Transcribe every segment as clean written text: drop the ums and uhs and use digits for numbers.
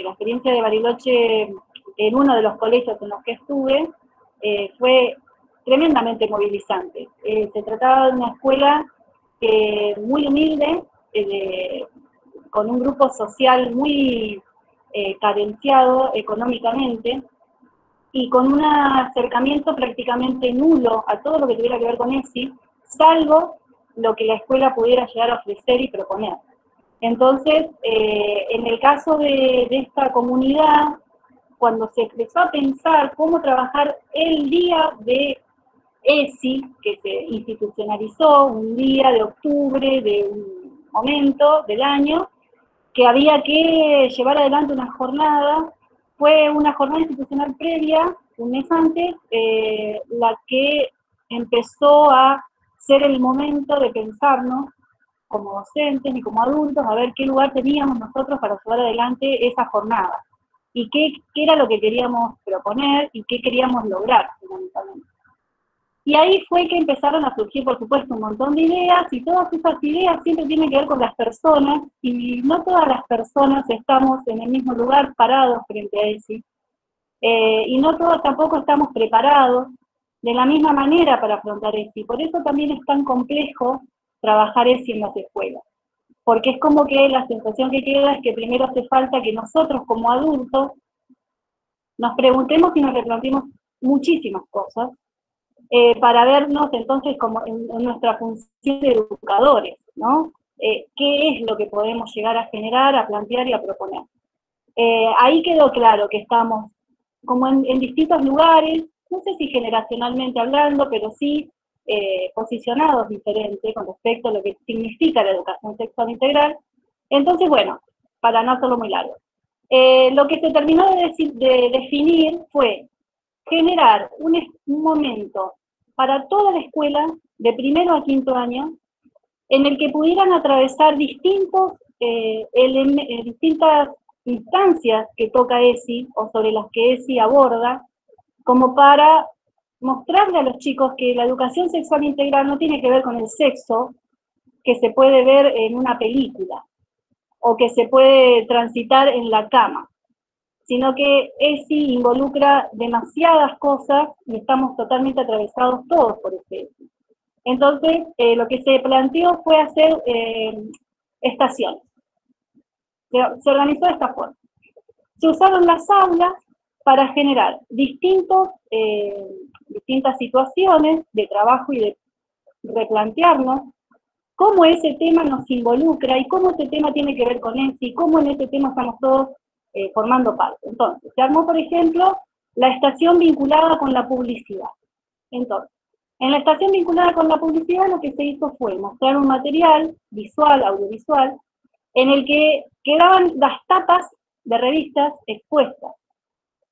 la experiencia de Bariloche en uno de los colegios en los que estuve fue tremendamente movilizante. Se trataba de una escuela muy humilde, con un grupo social muy carenciado económicamente, y con un acercamiento prácticamente nulo a todo lo que tuviera que ver con ESI, salvo lo que la escuela pudiera llegar a ofrecer y proponer. Entonces, en el caso de esta comunidad, cuando se empezó a pensar cómo trabajar el día de ESI, que se institucionalizó un día de octubre de un momento del año, que había que llevar adelante una jornada, fue una jornada institucional previa, un mes antes, la que empezó a ser el momento de pensarnos como docentes y como adultos, a ver qué lugar teníamos nosotros para llevar adelante esa jornada, y qué era lo que queríamos proponer y qué queríamos lograr, fundamentalmente. Y ahí fue que empezaron a surgir, por supuesto, un montón de ideas, y todas esas ideas siempre tienen que ver con las personas, y no todas las personas estamos en el mismo lugar parados frente a eso, y no todos tampoco estamos preparados de la misma manera para afrontar eso, y por eso también es tan complejo trabajar eso en las escuelas, porque es como que la sensación que queda es que primero hace falta que nosotros como adultos nos preguntemos y nos replanteemos muchísimas cosas, para vernos entonces como en nuestra función de educadores, ¿no? ¿Qué es lo que podemos llegar a generar, a plantear y a proponer? Ahí quedó claro que estamos como en distintos lugares, no sé si generacionalmente hablando, pero sí posicionados diferentes con respecto a lo que significa la educación sexual integral. Entonces, bueno, para no hacerlo muy largo, lo que se terminó de definir fue generar un momento para toda la escuela, de primero a quinto año, en el que pudieran atravesar distintas instancias que toca ESI, o sobre las que ESI aborda, como para mostrarle a los chicos que la educación sexual integral no tiene que ver con el sexo que se puede ver en una película, o que se puede transitar en la cama, sino que ESI involucra demasiadas cosas y estamos totalmente atravesados todos por ese ESI. Entonces, lo que se planteó fue hacer estaciones. Se organizó de esta forma. Se usaron las aulas para generar distintas situaciones de trabajo y de replantearnos cómo ese tema nos involucra y cómo ese tema tiene que ver con ESI y cómo en ese tema estamos todos formando parte. Entonces, se armó, por ejemplo, la estación vinculada con la publicidad. Entonces, en la estación vinculada con la publicidad lo que se hizo fue mostrar un material visual, audiovisual, en el que quedaban las tapas de revistas expuestas.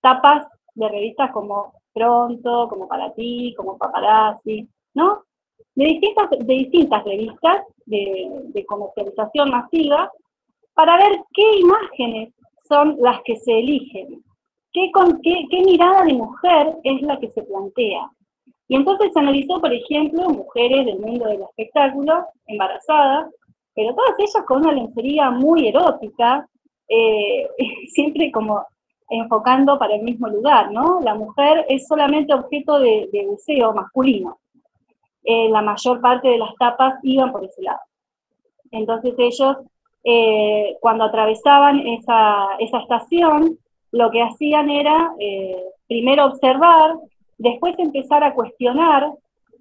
Tapas de revistas como Pronto, como Para Ti, como Paparazzi, ¿no? De distintas revistas de comercialización masiva, para ver qué imágenes son las que se eligen, qué mirada de mujer es la que se plantea. Y entonces se analizó, por ejemplo, mujeres del mundo del espectáculo, embarazadas, pero todas ellas con una lencería muy erótica, siempre como enfocando para el mismo lugar, ¿no? La mujer es solamente objeto de deseo masculino. La mayor parte de las tapas iban por ese lado. Entonces ellos, cuando atravesaban esa estación, lo que hacían era primero observar, después empezar a cuestionar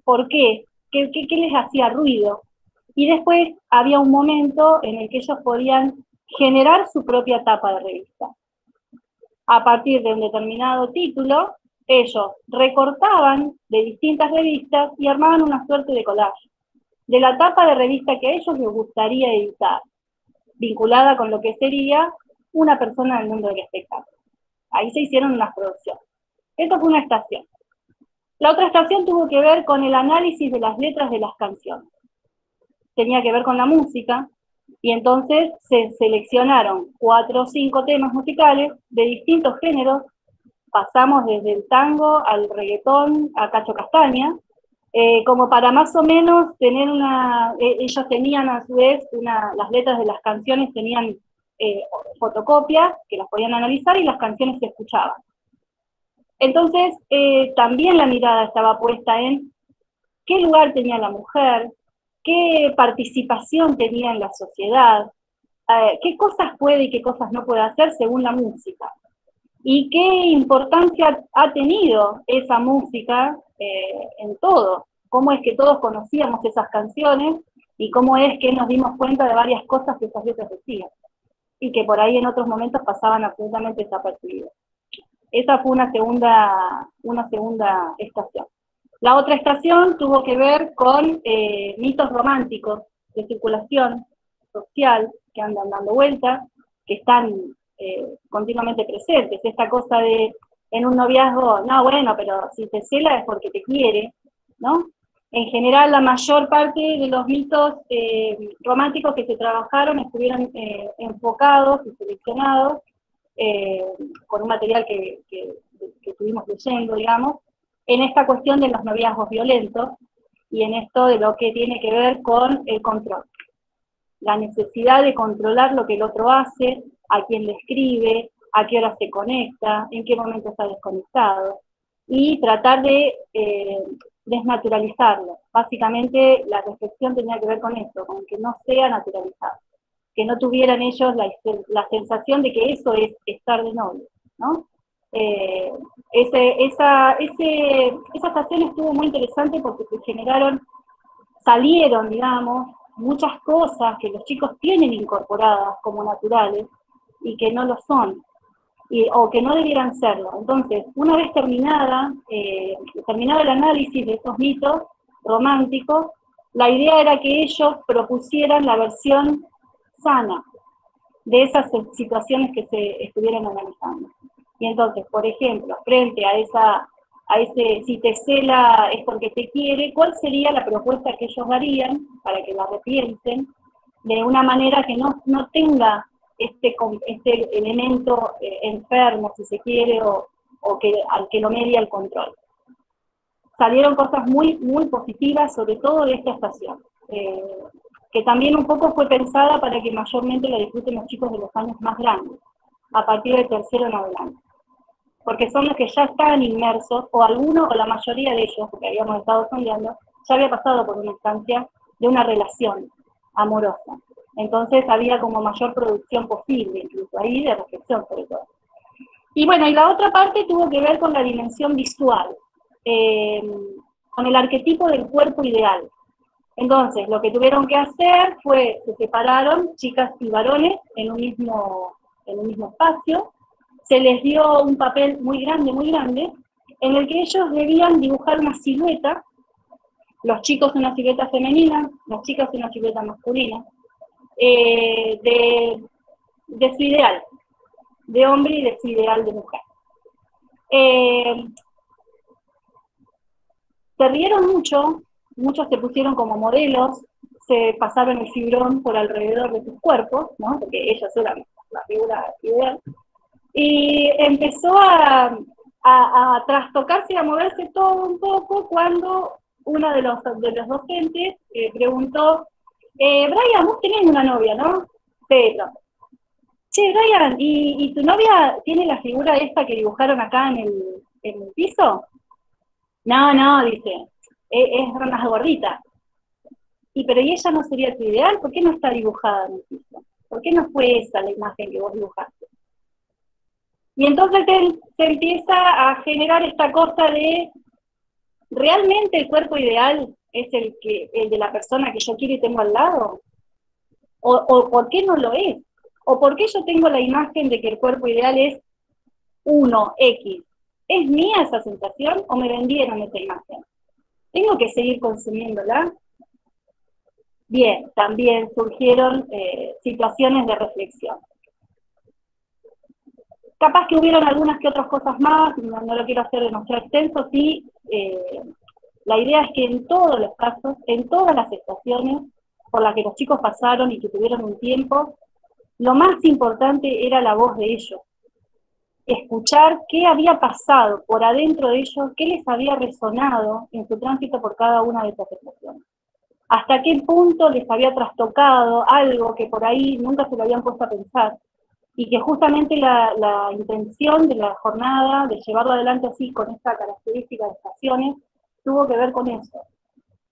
por qué les hacía ruido, y después había un momento en el que ellos podían generar su propia tapa de revista. A partir de un determinado título, ellos recortaban de distintas revistas y armaban una suerte de collage de la tapa de revista que a ellos les gustaría editar, vinculada con lo que sería una persona del mundo del espectáculo. Ahí se hicieron unas producciones. Eso fue una estación. La otra estación tuvo que ver con el análisis de las letras de las canciones. Tenía que ver con la música, y entonces se seleccionaron 4 o 5 temas musicales de distintos géneros. Pasamos desde el tango al reggaetón, a Cacho Castaña, como para más o menos tener ellos tenían a su vez, las letras de las canciones tenían fotocopias que las podían analizar y las canciones se escuchaban. Entonces, también la mirada estaba puesta en qué lugar tenía la mujer, qué participación tenía en la sociedad, qué cosas puede y qué cosas no puede hacer según la música. Y qué importancia ha tenido esa música en todo. Cómo es que todos conocíamos esas canciones y cómo es que nos dimos cuenta de varias cosas que esas letras decían. Y que por ahí en otros momentos pasaban absolutamente desapercibidas. Esa fue una segunda estación. La otra estación tuvo que ver con mitos románticos de circulación social que andan dando vueltas, que están continuamente presentes. Esta cosa de en un noviazgo, no, bueno, pero si te cela es porque te quiere, ¿no? En general, la mayor parte de los mitos románticos que se trabajaron estuvieron enfocados y seleccionados con un material que estuvimos leyendo, digamos, en esta cuestión de los noviazgos violentos y en esto de lo que tiene que ver con el control. La necesidad de controlar lo que el otro hace, a quién le escribe, a qué hora se conecta, en qué momento está desconectado, y tratar de desnaturalizarlo. Básicamente la reflexión tenía que ver con esto, con que no sea naturalizado, que no tuvieran ellos la sensación de que eso es estar de novio, ¿no? Esa estación estuvo muy interesante porque salieron, digamos, muchas cosas que los chicos tienen incorporadas como naturales y que no lo son, o que no debieran serlo. Entonces, una vez terminado el análisis de estos mitos románticos, la idea era que ellos propusieran la versión sana de esas situaciones que se estuvieran analizando. Y entonces, por ejemplo, frente a ese si te cela es porque te quiere, ¿cuál sería la propuesta que ellos darían para que la repiensen de una manera que no tenga este elemento enfermo, si se quiere, o al que lo media el control? Salieron cosas muy, muy positivas, sobre todo de esta estación, que también un poco fue pensada para que mayormente la disfruten los chicos de los años más grandes, a partir del tercero en adelante. Porque son los que ya estaban inmersos, o alguno o la mayoría de ellos, porque habíamos estado sondeando, ya había pasado por una instancia de una relación amorosa. Entonces había como mayor producción posible, incluso ahí de reflexión sobre todo. Y bueno, y la otra parte tuvo que ver con la dimensión visual, con el arquetipo del cuerpo ideal. Entonces, lo que tuvieron que hacer fue, se separaron chicas y varones en un mismo espacio, se les dio un papel muy grande, en el que ellos debían dibujar una silueta, los chicos una silueta femenina, las chicas una silueta masculina, de su ideal, de hombre y de su ideal de mujer. Se rieron mucho, muchos se pusieron como modelos, se pasaron el fibrón por alrededor de sus cuerpos, ¿no? Porque ellos eran la figura ideal, y empezó a trastocarse y a moverse todo un poco cuando uno de los docentes preguntó, Brian, vos tenés una novia, ¿no? Pedro. Che, Brian, ¿y tu novia tiene la figura esta que dibujaron acá en el piso? No, dice, es más gordita. Pero ¿y ella no sería tu ideal? ¿Por qué no está dibujada en el piso? ¿Por qué no fue esa la imagen que vos dibujaste? Y entonces él se empieza a generar esta cosa de, ¿realmente el cuerpo ideal es el de la persona que yo quiero y tengo al lado? ¿O por qué no lo es? ¿O por qué yo tengo la imagen de que el cuerpo ideal es 1X? ¿Es mía esa sensación o me vendieron esa imagen? ¿Tengo que seguir consumiéndola? Bien, también surgieron situaciones de reflexión. Capaz que hubieron algunas que otras cosas más, no lo quiero hacer demasiado extenso, sí, la idea es que en todos los casos, en todas las estaciones por las que los chicos pasaron y que tuvieron un tiempo, lo más importante era la voz de ellos. Escuchar qué había pasado por adentro de ellos, qué les había resonado en su tránsito por cada una de esas estaciones. Hasta qué punto les había trastocado algo que por ahí nunca se lo habían puesto a pensar, y que justamente la intención de la jornada, de llevarlo adelante así, con esta característica de estaciones, tuvo que ver con eso,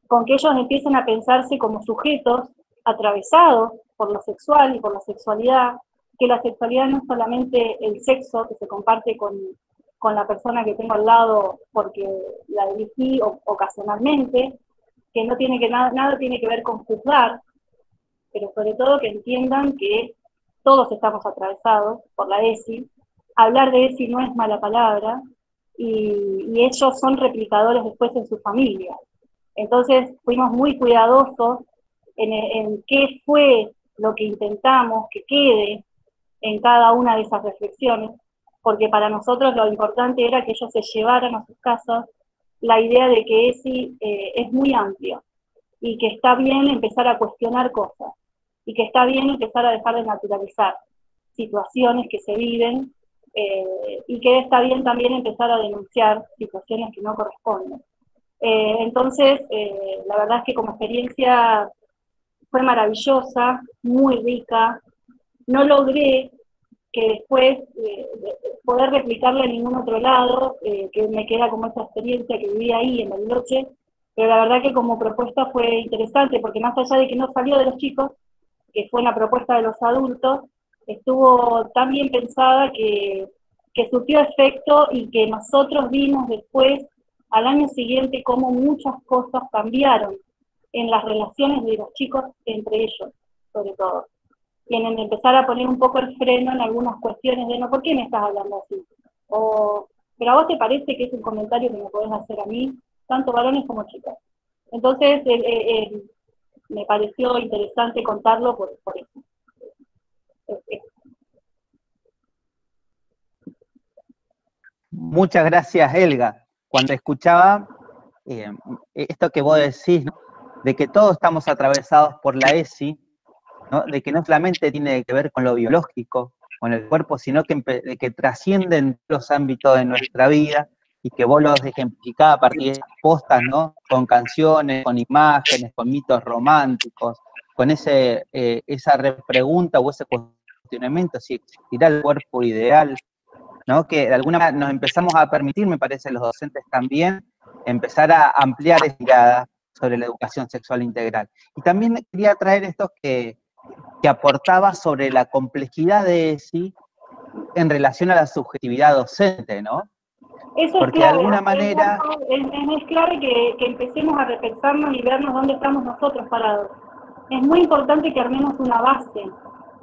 con que ellos empiecen a pensarse como sujetos atravesados por lo sexual y por la sexualidad, que la sexualidad no es solamente el sexo que se comparte con la persona que tengo al lado porque la elegí ocasionalmente, que no tiene que nada tiene que ver con juzgar, pero sobre todo que entiendan que todos estamos atravesados por la ESI. Hablar de ESI no es mala palabra, y ellos son replicadores después en su familia. Entonces fuimos muy cuidadosos en qué fue lo que intentamos que quede en cada una de esas reflexiones, porque para nosotros lo importante era que ellos se llevaran a sus casas la idea de que ESI es muy amplio y que está bien empezar a cuestionar cosas y que está bien empezar a dejar de naturalizar situaciones que se viven y que está bien también empezar a denunciar situaciones que no corresponden. Entonces, la verdad es que como experiencia fue maravillosa, muy rica. No logré que después poder replicarla en ningún otro lado, que me queda como esa experiencia que viví ahí en Bariloche, pero la verdad que como propuesta fue interesante, porque más allá de que no salió de los chicos, que fue una propuesta de los adultos, estuvo tan bien pensada que surtió efecto y que nosotros vimos después, al año siguiente, cómo muchas cosas cambiaron en las relaciones de los chicos entre ellos, sobre todo. Tienen que empezar a poner un poco el freno en algunas cuestiones de, no, ¿por qué me estás hablando así? O, pero a vos te parece que es un comentario que me podés hacer a mí, tanto varones como chicas. Entonces, me pareció interesante contarlo por eso. Muchas gracias, Helga. Cuando escuchaba esto que vos decís, ¿no?, de que todos estamos atravesados por la ESI, ¿no?, de que no solamente tiene que ver con lo biológico, con el cuerpo, sino de que trascienden los ámbitos de nuestra vida, y que vos los ejemplificás a partir de postas, ¿no?, con canciones, con imágenes, con mitos románticos, con esa repregunta o ese cuestionamiento, si existirá el cuerpo ideal, ¿no?, que de alguna manera nos empezamos a permitir, me parece, los docentes también, empezar a ampliar esa mirada sobre la educación sexual integral. Y también quería traer esto que aportaba sobre la complejidad de ESI en relación a la subjetividad docente, ¿no? Eso es Porque de clave, alguna manera... es clave que empecemos a repensarnos y vernos dónde estamos nosotros parados. Es muy importante que armemos una base,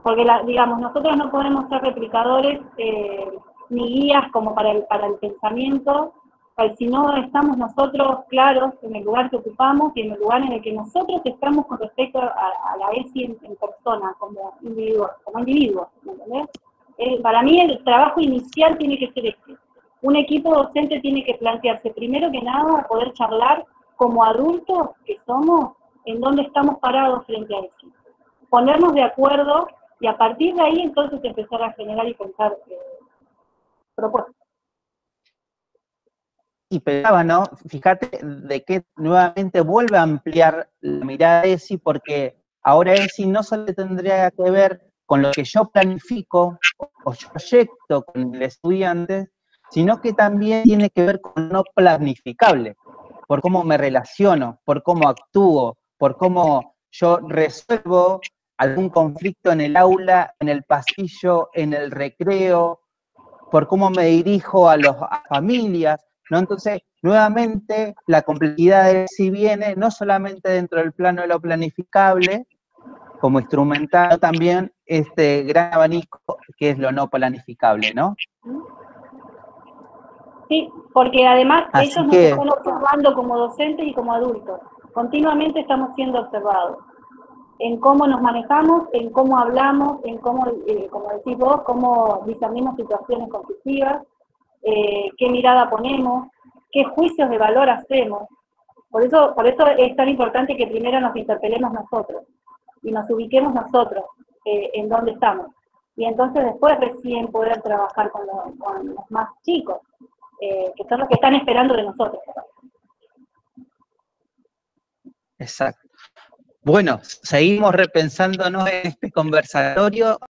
porque digamos, nosotros no podemos ser replicadores ni guías como para el pensamiento, si no estamos nosotros claros en el lugar que ocupamos y en el lugar en el que nosotros estamos con respecto a la ESI en persona, como individuos, ¿me entendés? Para mí el trabajo inicial tiene que ser este. Un equipo docente tiene que plantearse, primero que nada, poder charlar como adultos que somos, en dónde estamos parados frente a eso. Ponernos de acuerdo y a partir de ahí entonces empezar a generar y pensar propuestas. Y pensaba, ¿no? Fíjate de que nuevamente vuelve a ampliar la mirada de ESI, porque ahora ESI no solo tendría que ver con lo que yo planifico o yo proyecto con el estudiante, sino que también tiene que ver con lo planificable, por cómo me relaciono, por cómo actúo, por cómo yo resuelvo algún conflicto en el aula, en el pasillo, en el recreo, por cómo me dirijo a las familias, ¿no? Entonces, nuevamente, la complejidad de ESI viene no solamente dentro del plano de lo planificable, como instrumental, también este gran abanico que es lo no planificable, ¿no? Sí, porque además Así ellos nos que, están observando como docentes y como adultos. Continuamente estamos siendo observados en cómo nos manejamos, en cómo hablamos, en cómo, como decís vos, cómo discernimos situaciones conflictivas, qué mirada ponemos, qué juicios de valor hacemos. Por eso es tan importante que primero nos interpelemos nosotros y nos ubiquemos nosotros en dónde estamos. Y entonces después recién poder trabajar con los más chicos, que son los que están esperando de nosotros. exacto. Bueno, seguimos repensándonos en este conversatorio.